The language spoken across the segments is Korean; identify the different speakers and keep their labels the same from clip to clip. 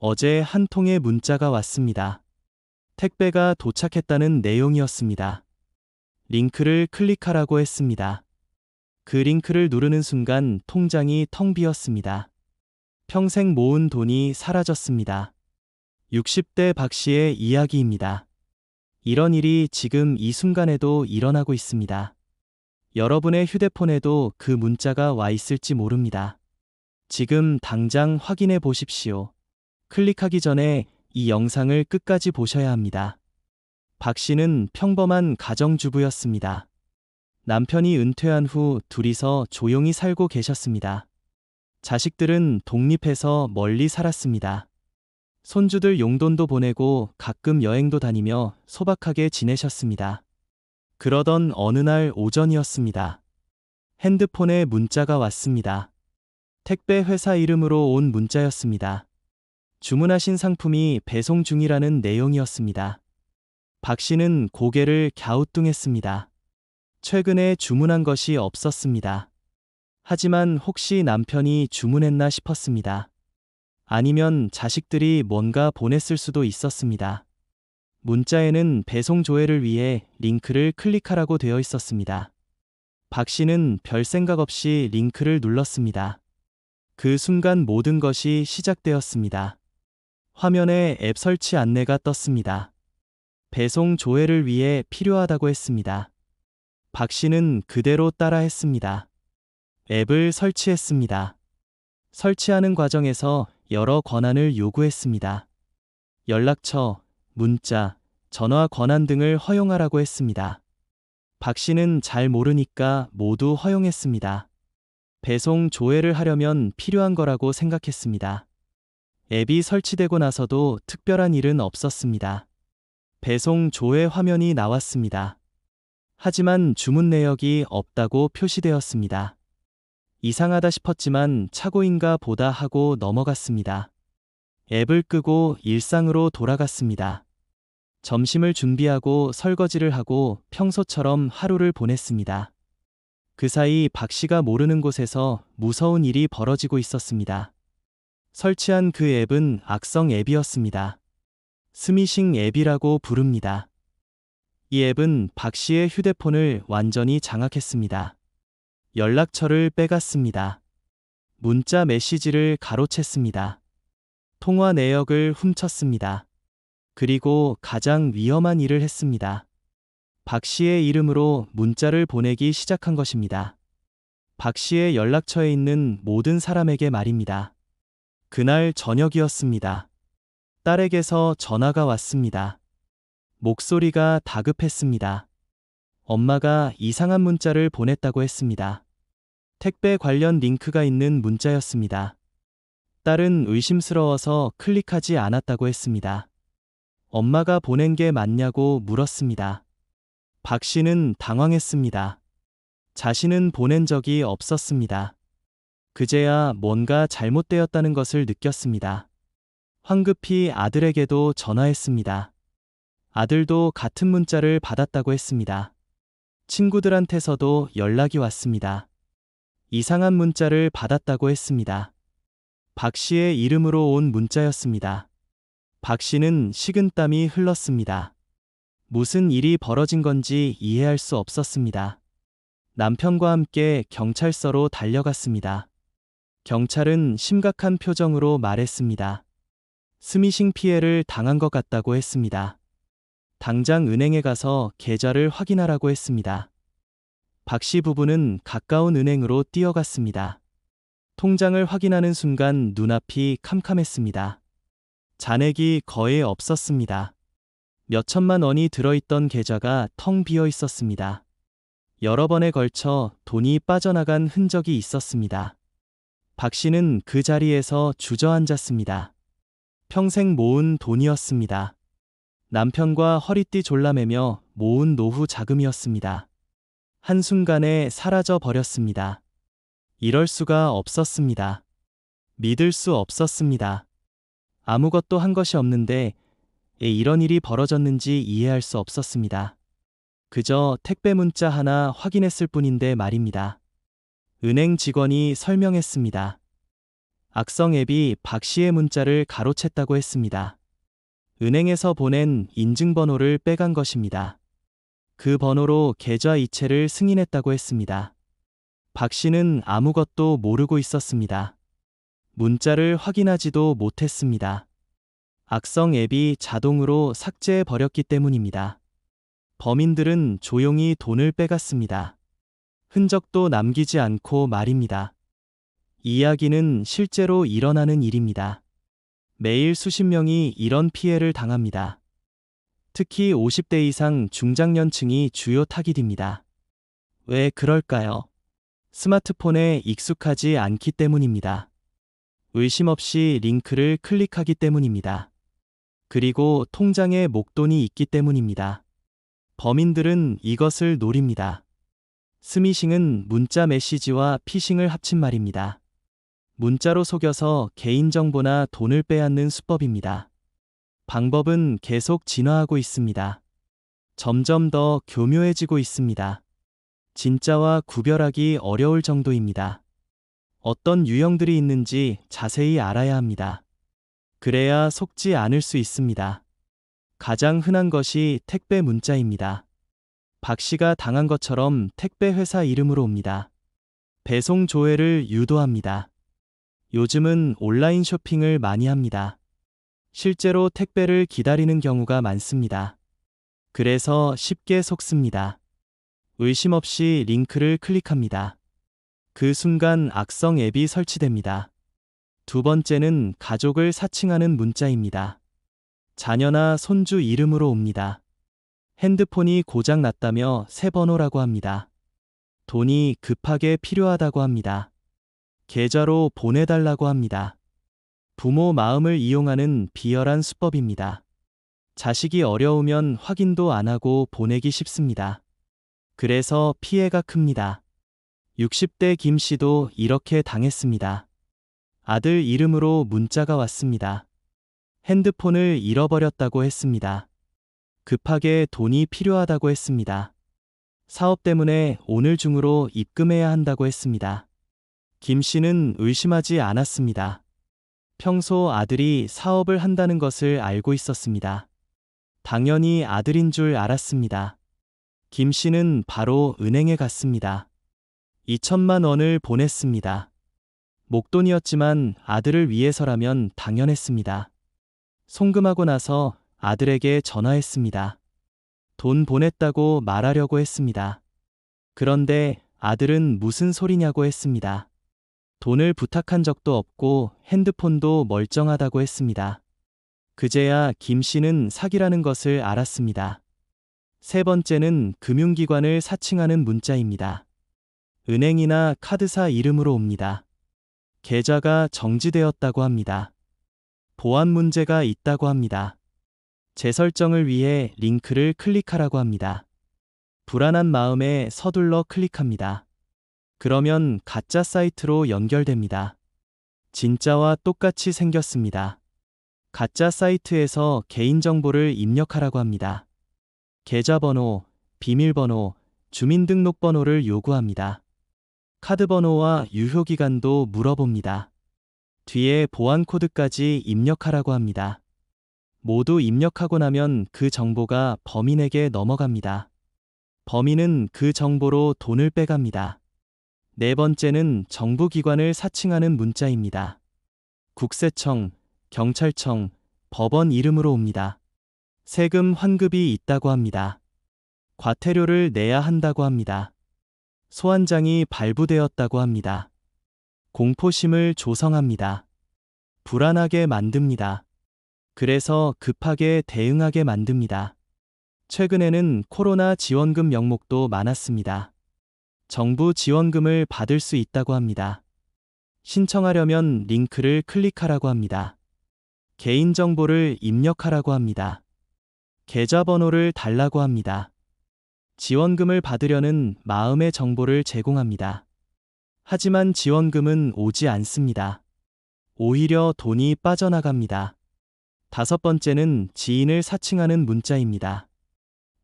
Speaker 1: 어제 한 통의 문자가 왔습니다. 택배가 도착했다는 내용이었습니다. 링크를 클릭하라고 했습니다. 그 링크를 누르는 순간 통장이 텅 비었습니다. 평생 모은 돈이 사라졌습니다. 60대 박 씨의 이야기입니다. 이런 일이 지금 이 순간에도 일어나고 있습니다. 여러분의 휴대폰에도 그 문자가 와 있을지 모릅니다. 지금 당장 확인해 보십시오. 클릭하기 전에 이 영상을 끝까지 보셔야 합니다. 박 씨는 평범한 가정주부였습니다. 남편이 은퇴한 후 둘이서 조용히 살고 계셨습니다. 자식들은 독립해서 멀리 살았습니다. 손주들 용돈도 보내고 가끔 여행도 다니며 소박하게 지내셨습니다. 그러던 어느 날 오전이었습니다. 핸드폰에 문자가 왔습니다. 택배 회사 이름으로 온 문자였습니다. 주문하신 상품이 배송 중이라는 내용이었습니다. 박 씨는 고개를 갸우뚱했습니다. 최근에 주문한 것이 없었습니다. 하지만 혹시 남편이 주문했나 싶었습니다. 아니면 자식들이 뭔가 보냈을 수도 있었습니다. 문자에는 배송 조회를 위해 링크를 클릭하라고 되어 있었습니다. 박 씨는 별 생각 없이 링크를 눌렀습니다. 그 순간 모든 것이 시작되었습니다. 화면에 앱 설치 안내가 떴습니다. 배송 조회를 위해 필요하다고 했습니다. 박 씨는 그대로 따라했습니다. 앱을 설치했습니다. 설치하는 과정에서 여러 권한을 요구했습니다. 연락처, 문자, 전화 권한 등을 허용하라고 했습니다. 박 씨는 잘 모르니까 모두 허용했습니다. 배송 조회를 하려면 필요한 거라고 생각했습니다. 앱이 설치되고 나서도 특별한 일은 없었습니다. 배송 조회 화면이 나왔습니다. 하지만 주문 내역이 없다고 표시되었습니다. 이상하다 싶었지만 차고인가 보다 하고 넘어갔습니다. 앱을 끄고 일상으로 돌아갔습니다. 점심을 준비하고 설거지를 하고 평소처럼 하루를 보냈습니다. 그 사이 박 씨가 모르는 곳에서 무서운 일이 벌어지고 있었습니다. 설치한 그 앱은 악성 앱이었습니다. 스미싱 앱이라고 부릅니다. 이 앱은 박 씨의 휴대폰을 완전히 장악했습니다. 연락처를 빼갔습니다. 문자 메시지를 가로챘습니다. 통화 내역을 훔쳤습니다. 그리고 가장 위험한 일을 했습니다. 박 씨의 이름으로 문자를 보내기 시작한 것입니다. 박 씨의 연락처에 있는 모든 사람에게 말입니다. 그날 저녁이었습니다. 딸에게서 전화가 왔습니다. 목소리가 다급했습니다. 엄마가 이상한 문자를 보냈다고 했습니다. 택배 관련 링크가 있는 문자였습니다. 딸은 의심스러워서 클릭하지 않았다고 했습니다. 엄마가 보낸 게 맞냐고 물었습니다. 박 씨는 당황했습니다. 자신은 보낸 적이 없었습니다. 그제야 뭔가 잘못되었다는 것을 느꼈습니다. 황급히 아들에게도 전화했습니다. 아들도 같은 문자를 받았다고 했습니다. 친구들한테서도 연락이 왔습니다. 이상한 문자를 받았다고 했습니다. 박 씨의 이름으로 온 문자였습니다. 박 씨는 식은땀이 흘렀습니다. 무슨 일이 벌어진 건지 이해할 수 없었습니다. 남편과 함께 경찰서로 달려갔습니다. 경찰은 심각한 표정으로 말했습니다. 스미싱 피해를 당한 것 같다고 했습니다. 당장 은행에 가서 계좌를 확인하라고 했습니다. 박 씨 부부는 가까운 은행으로 뛰어갔습니다. 통장을 확인하는 순간 눈앞이 캄캄했습니다. 잔액이 거의 없었습니다. 몇천만 원이 들어있던 계좌가 텅 비어 있었습니다. 여러 번에 걸쳐 돈이 빠져나간 흔적이 있었습니다. 박 씨는 그 자리에서 주저앉았습니다. 평생 모은 돈이었습니다. 남편과 허리띠 졸라매며 모은 노후 자금이었습니다. 한순간에 사라져 버렸습니다. 이럴 수가 없었습니다. 믿을 수 없었습니다. 아무것도 한 것이 없는데 왜 이런 일이 벌어졌는지 이해할 수 없었습니다. 그저 택배 문자 하나 확인했을 뿐인데 말입니다. 은행 직원이 설명했습니다. 악성 앱이 박 씨의 문자를 가로챘다고 했습니다. 은행에서 보낸 인증번호를 빼간 것입니다. 그 번호로 계좌 이체를 승인했다고 했습니다. 박 씨는 아무것도 모르고 있었습니다. 문자를 확인하지도 못했습니다. 악성 앱이 자동으로 삭제해 버렸기 때문입니다. 범인들은 조용히 돈을 빼갔습니다. 흔적도 남기지 않고 말입니다. 이야기는 실제로 일어나는 일입니다. 매일 수십 명이 이런 피해를 당합니다. 특히 50대 이상 중장년층이 주요 타깃입니다. 왜 그럴까요? 스마트폰에 익숙하지 않기 때문입니다. 의심 없이 링크를 클릭하기 때문입니다. 그리고 통장에 목돈이 있기 때문입니다. 범인들은 이것을 노립니다. 스미싱은 문자 메시지와 피싱을 합친 말입니다. 문자로 속여서 개인정보나 돈을 빼앗는 수법입니다. 방법은 계속 진화하고 있습니다. 점점 더 교묘해지고 있습니다. 진짜와 구별하기 어려울 정도입니다. 어떤 유형들이 있는지 자세히 알아야 합니다. 그래야 속지 않을 수 있습니다. 가장 흔한 것이 택배 문자입니다. 박 씨가 당한 것처럼 택배 회사 이름으로 옵니다. 배송 조회를 유도합니다. 요즘은 온라인 쇼핑을 많이 합니다. 실제로 택배를 기다리는 경우가 많습니다. 그래서 쉽게 속습니다. 의심 없이 링크를 클릭합니다. 그 순간 악성 앱이 설치됩니다. 두 번째는 가족을 사칭하는 문자입니다. 자녀나 손주 이름으로 옵니다. 핸드폰이 고장 났다며 새 번호라고 합니다. 돈이 급하게 필요하다고 합니다. 계좌로 보내달라고 합니다. 부모 마음을 이용하는 비열한 수법입니다. 자식이 어려우면 확인도 안 하고 보내기 쉽습니다. 그래서 피해가 큽니다. 60대 김 씨도 이렇게 당했습니다. 아들 이름으로 문자가 왔습니다. 핸드폰을 잃어버렸다고 했습니다. 급하게 돈이 필요하다고 했습니다. 사업 때문에 오늘 중으로 입금해야 한다고 했습니다. 김 씨는 의심하지 않았습니다. 평소 아들이 사업을 한다는 것을 알고 있었습니다. 당연히 아들인 줄 알았습니다. 김 씨는 바로 은행에 갔습니다. 2천만 원을 보냈습니다. 목돈이었지만 아들을 위해서라면 당연했습니다. 송금하고 나서 아들에게 전화했습니다. 돈 보냈다고 말하려고 했습니다. 그런데 아들은 무슨 소리냐고 했습니다. 돈을 부탁한 적도 없고 핸드폰도 멀쩡하다고 했습니다. 그제야 김 씨는 사기라는 것을 알았습니다. 세 번째는 금융기관을 사칭하는 문자입니다. 은행이나 카드사 이름으로 옵니다. 계좌가 정지되었다고 합니다. 보안 문제가 있다고 합니다. 재설정을 위해 링크를 클릭하라고 합니다. 불안한 마음에 서둘러 클릭합니다. 그러면 가짜 사이트로 연결됩니다. 진짜와 똑같이 생겼습니다. 가짜 사이트에서 개인정보를 입력하라고 합니다. 계좌번호, 비밀번호, 주민등록번호를 요구합니다. 카드번호와 유효기간도 물어봅니다. 뒤에 보안코드까지 입력하라고 합니다. 모두 입력하고 나면 그 정보가 범인에게 넘어갑니다. 범인은 그 정보로 돈을 빼갑니다. 네 번째는 정부기관을 사칭하는 문자입니다. 국세청, 경찰청, 법원 이름으로 옵니다. 세금 환급이 있다고 합니다. 과태료를 내야 한다고 합니다. 소환장이 발부되었다고 합니다. 공포심을 조성합니다. 불안하게 만듭니다. 그래서 급하게 대응하게 만듭니다. 최근에는 코로나 지원금 명목도 많았습니다. 정부 지원금을 받을 수 있다고 합니다. 신청하려면 링크를 클릭하라고 합니다. 개인정보를 입력하라고 합니다. 계좌번호를 달라고 합니다. 지원금을 받으려는 마음의 정보를 제공합니다. 하지만 지원금은 오지 않습니다. 오히려 돈이 빠져나갑니다. 다섯 번째는 지인을 사칭하는 문자입니다.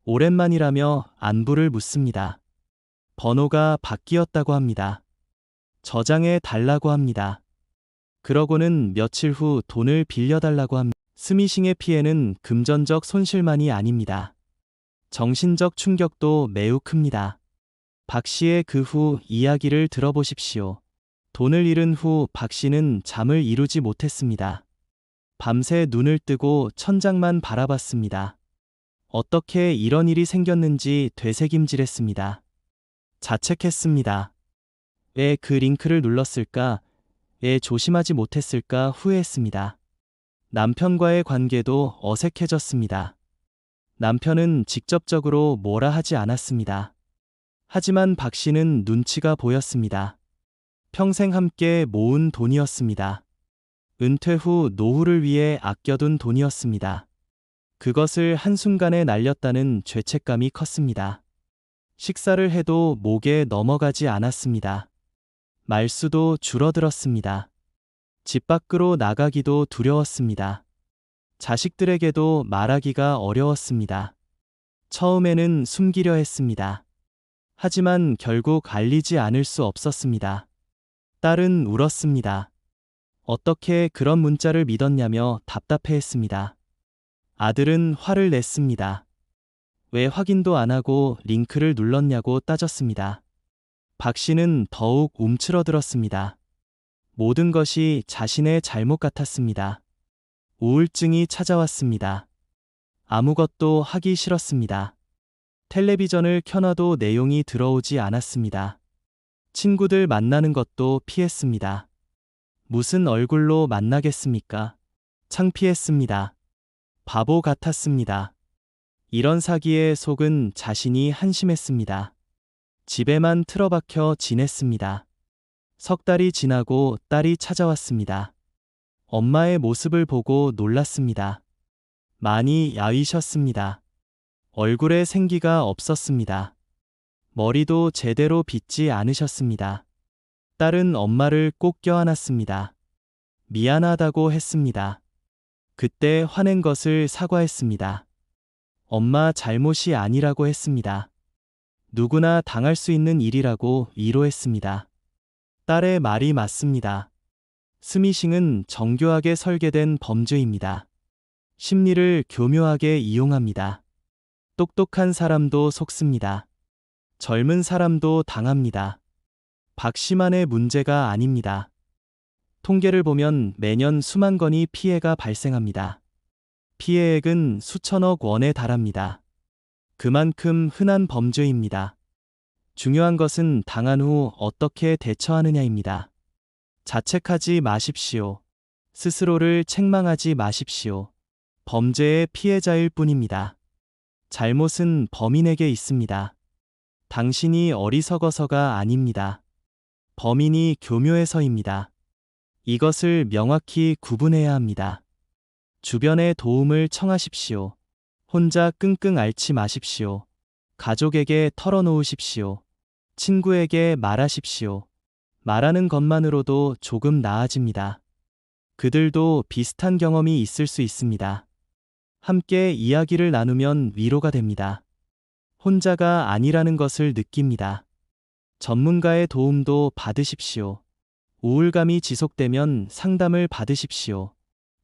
Speaker 1: 오랜만이라며 안부를 묻습니다. 번호가 바뀌었다고 합니다. 저장해 달라고 합니다. 그러고는 며칠 후 돈을 빌려달라고 합니다. 스미싱의 피해는 금전적 손실만이 아닙니다. 정신적 충격도 매우 큽니다. 박 씨의 그 후 이야기를 들어보십시오. 돈을 잃은 후 박 씨는 잠을 이루지 못했습니다. 밤새 눈을 뜨고 천장만 바라봤습니다. 어떻게 이런 일이 생겼는지 되새김질했습니다. 자책했습니다. 왜 그 링크를 눌렀을까? 왜 조심하지 못했을까 후회했습니다. 남편과의 관계도 어색해졌습니다. 남편은 직접적으로 뭐라 하지 않았습니다. 하지만 박 씨는 눈치가 보였습니다. 평생 함께 모은 돈이었습니다. 은퇴 후 노후를 위해 아껴둔 돈이었습니다. 그것을 한순간에 날렸다는 죄책감이 컸습니다. 식사를 해도 목에 넘어가지 않았습니다. 말수도 줄어들었습니다. 집 밖으로 나가기도 두려웠습니다. 자식들에게도 말하기가 어려웠습니다. 처음에는 숨기려 했습니다. 하지만 결국 알리지 않을 수 없었습니다. 딸은 울었습니다. 어떻게 그런 문자를 믿었냐며 답답해했습니다. 아들은 화를 냈습니다. 왜 확인도 안 하고 링크를 눌렀냐고 따졌습니다. 박 씨는 더욱 움츠러들었습니다. 모든 것이 자신의 잘못 같았습니다. 우울증이 찾아왔습니다. 아무것도 하기 싫었습니다. 텔레비전을 켜놔도 내용이 들어오지 않았습니다. 친구들 만나는 것도 피했습니다. 무슨 얼굴로 만나겠습니까? 창피했습니다. 바보 같았습니다. 이런 사기에 속은 자신이 한심했습니다. 집에만 틀어박혀 지냈습니다. 석 달이 지나고 딸이 찾아왔습니다. 엄마의 모습을 보고 놀랐습니다. 많이 야위셨습니다. 얼굴에 생기가 없었습니다. 머리도 제대로 빗지 않으셨습니다. 딸은 엄마를 꼭 껴안았습니다. 미안하다고 했습니다. 그때 화낸 것을 사과했습니다. 엄마 잘못이 아니라고 했습니다. 누구나 당할 수 있는 일이라고 위로했습니다. 딸의 말이 맞습니다. 스미싱은 정교하게 설계된 범죄입니다. 심리를 교묘하게 이용합니다. 똑똑한 사람도 속습니다. 젊은 사람도 당합니다. 박 씨만의 문제가 아닙니다. 통계를 보면 매년 수만 건의 피해가 발생합니다. 피해액은 수천억 원에 달합니다. 그만큼 흔한 범죄입니다. 중요한 것은 당한 후 어떻게 대처하느냐입니다. 자책하지 마십시오. 스스로를 책망하지 마십시오. 범죄의 피해자일 뿐입니다. 잘못은 범인에게 있습니다. 당신이 어리석어서가 아닙니다. 범인이 교묘해서입니다. 이것을 명확히 구분해야 합니다. 주변의 도움을 청하십시오. 혼자 끙끙 앓지 마십시오. 가족에게 털어놓으십시오. 친구에게 말하십시오. 말하는 것만으로도 조금 나아집니다. 그들도 비슷한 경험이 있을 수 있습니다. 함께 이야기를 나누면 위로가 됩니다. 혼자가 아니라는 것을 느낍니다. 전문가의 도움도 받으십시오. 우울감이 지속되면 상담을 받으십시오.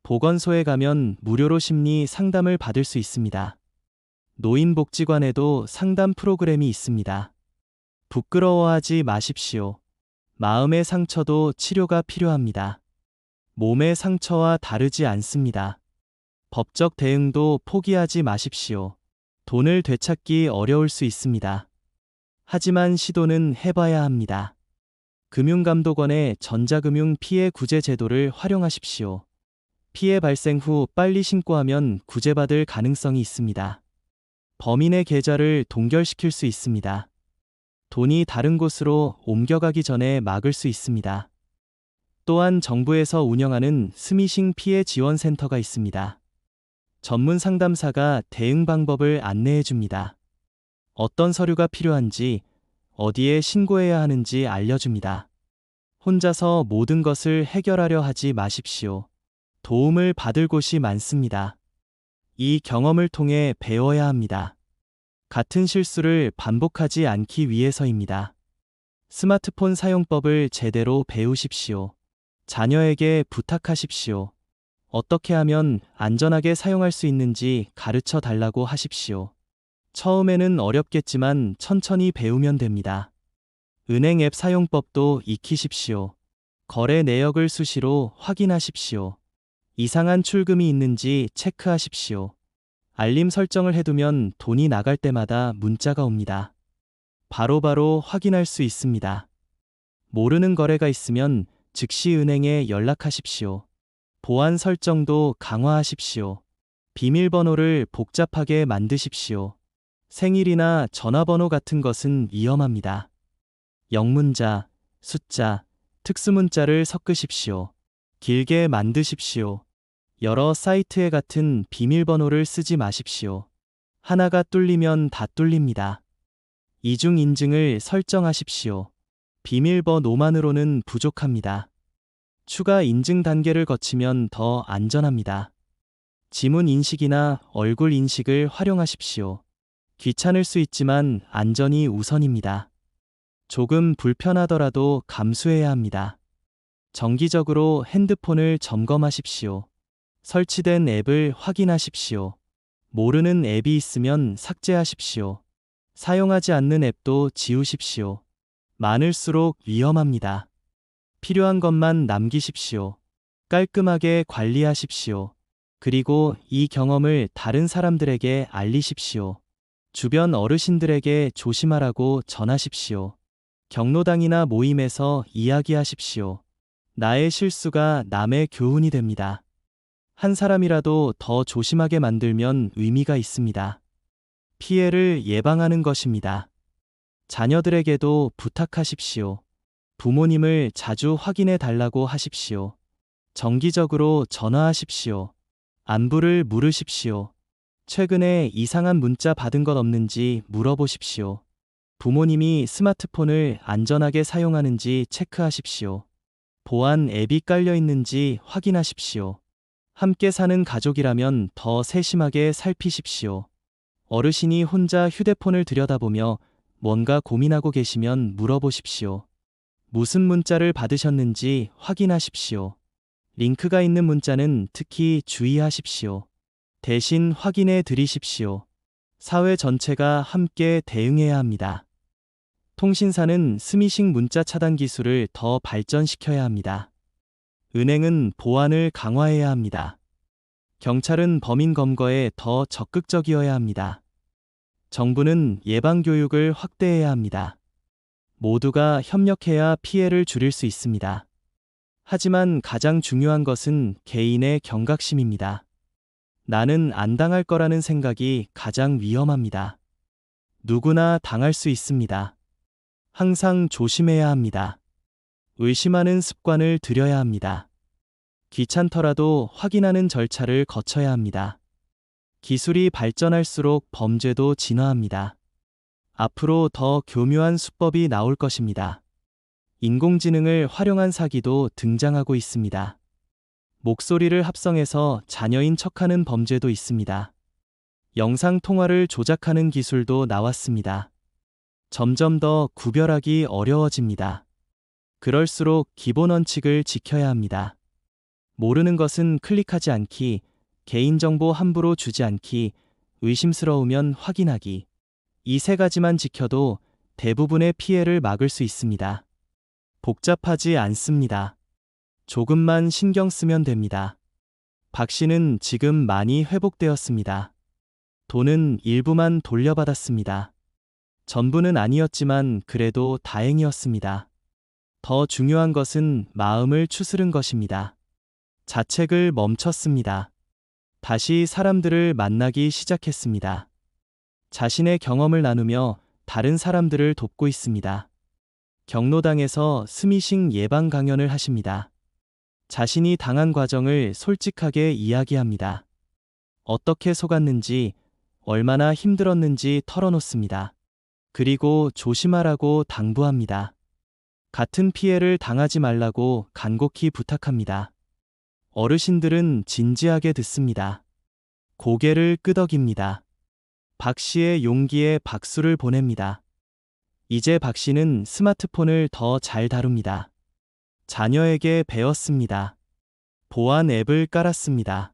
Speaker 1: 보건소에 가면 무료로 심리 상담을 받을 수 있습니다. 노인복지관에도 상담 프로그램이 있습니다. 부끄러워하지 마십시오. 마음의 상처도 치료가 필요합니다. 몸의 상처와 다르지 않습니다. 법적 대응도 포기하지 마십시오. 돈을 되찾기 어려울 수 있습니다. 하지만 시도는 해봐야 합니다. 금융감독원의 전자금융 피해 구제 제도를 활용하십시오. 피해 발생 후 빨리 신고하면 구제받을 가능성이 있습니다. 범인의 계좌를 동결시킬 수 있습니다. 돈이 다른 곳으로 옮겨가기 전에 막을 수 있습니다. 또한 정부에서 운영하는 스미싱 피해 지원 센터가 있습니다. 전문 상담사가 대응 방법을 안내해 줍니다. 어떤 서류가 필요한지, 어디에 신고해야 하는지 알려줍니다. 혼자서 모든 것을 해결하려 하지 마십시오. 도움을 받을 곳이 많습니다. 이 경험을 통해 배워야 합니다. 같은 실수를 반복하지 않기 위해서입니다. 스마트폰 사용법을 제대로 배우십시오. 자녀에게 부탁하십시오. 어떻게 하면 안전하게 사용할 수 있는지 가르쳐 달라고 하십시오. 처음에는 어렵겠지만 천천히 배우면 됩니다. 은행 앱 사용법도 익히십시오. 거래 내역을 수시로 확인하십시오. 이상한 출금이 있는지 체크하십시오. 알림 설정을 해두면 돈이 나갈 때마다 문자가 옵니다. 바로바로 확인할 수 있습니다. 모르는 거래가 있으면 즉시 은행에 연락하십시오. 보안 설정도 강화하십시오. 비밀번호를 복잡하게 만드십시오. 생일이나 전화번호 같은 것은 위험합니다. 영문자, 숫자, 특수문자를 섞으십시오. 길게 만드십시오. 여러 사이트에 같은 비밀번호를 쓰지 마십시오. 하나가 뚫리면 다 뚫립니다. 이중 인증을 설정하십시오. 비밀번호만으로는 부족합니다. 추가 인증 단계를 거치면 더 안전합니다. 지문 인식이나 얼굴 인식을 활용하십시오. 귀찮을 수 있지만 안전이 우선입니다. 조금 불편하더라도 감수해야 합니다. 정기적으로 핸드폰을 점검하십시오. 설치된 앱을 확인하십시오. 모르는 앱이 있으면 삭제하십시오. 사용하지 않는 앱도 지우십시오. 많을수록 위험합니다. 필요한 것만 남기십시오. 깔끔하게 관리하십시오. 그리고 이 경험을 다른 사람들에게 알리십시오. 주변 어르신들에게 조심하라고 전하십시오. 경로당이나 모임에서 이야기하십시오. 나의 실수가 남의 교훈이 됩니다. 한 사람이라도 더 조심하게 만들면 의미가 있습니다. 피해를 예방하는 것입니다. 자녀들에게도 부탁하십시오. 부모님을 자주 확인해 달라고 하십시오. 정기적으로 전화하십시오. 안부를 물으십시오. 최근에 이상한 문자 받은 것 없는지 물어보십시오. 부모님이 스마트폰을 안전하게 사용하는지 체크하십시오. 보안 앱이 깔려 있는지 확인하십시오. 함께 사는 가족이라면 더 세심하게 살피십시오. 어르신이 혼자 휴대폰을 들여다보며 뭔가 고민하고 계시면 물어보십시오. 무슨 문자를 받으셨는지 확인하십시오. 링크가 있는 문자는 특히 주의하십시오. 대신 확인해 드리십시오. 사회 전체가 함께 대응해야 합니다. 통신사는 스미싱 문자 차단 기술을 더 발전시켜야 합니다. 은행은 보안을 강화해야 합니다. 경찰은 범인 검거에 더 적극적이어야 합니다. 정부는 예방교육을 확대해야 합니다. 모두가 협력해야 피해를 줄일 수 있습니다. 하지만 가장 중요한 것은 개인의 경각심입니다. 나는 안 당할 거라는 생각이 가장 위험합니다. 누구나 당할 수 있습니다. 항상 조심해야 합니다. 의심하는 습관을 들여야 합니다. 귀찮더라도 확인하는 절차를 거쳐야 합니다. 기술이 발전할수록 범죄도 진화합니다. 앞으로 더 교묘한 수법이 나올 것입니다. 인공지능을 활용한 사기도 등장하고 있습니다. 목소리를 합성해서 자녀인 척하는 범죄도 있습니다. 영상 통화를 조작하는 기술도 나왔습니다. 점점 더 구별하기 어려워집니다. 그럴수록 기본 원칙을 지켜야 합니다. 모르는 것은 클릭하지 않기, 개인정보 함부로 주지 않기, 의심스러우면 확인하기. 이 세 가지만 지켜도 대부분의 피해를 막을 수 있습니다. 복잡하지 않습니다. 조금만 신경 쓰면 됩니다. 박 씨는 지금 많이 회복되었습니다. 돈은 일부만 돌려받았습니다. 전부는 아니었지만 그래도 다행이었습니다. 더 중요한 것은 마음을 추스른 것입니다. 자책을 멈췄습니다. 다시 사람들을 만나기 시작했습니다. 자신의 경험을 나누며 다른 사람들을 돕고 있습니다. 경로당에서 스미싱 예방 강연을 하십니다. 자신이 당한 과정을 솔직하게 이야기합니다. 어떻게 속았는지, 얼마나 힘들었는지 털어놓습니다. 그리고 조심하라고 당부합니다. 같은 피해를 당하지 말라고 간곡히 부탁합니다. 어르신들은 진지하게 듣습니다. 고개를 끄덕입니다. 박 씨의 용기에 박수를 보냅니다. 이제 박 씨는 스마트폰을 더 잘 다룹니다. 자녀에게 배웠습니다. 보안 앱을 깔았습니다.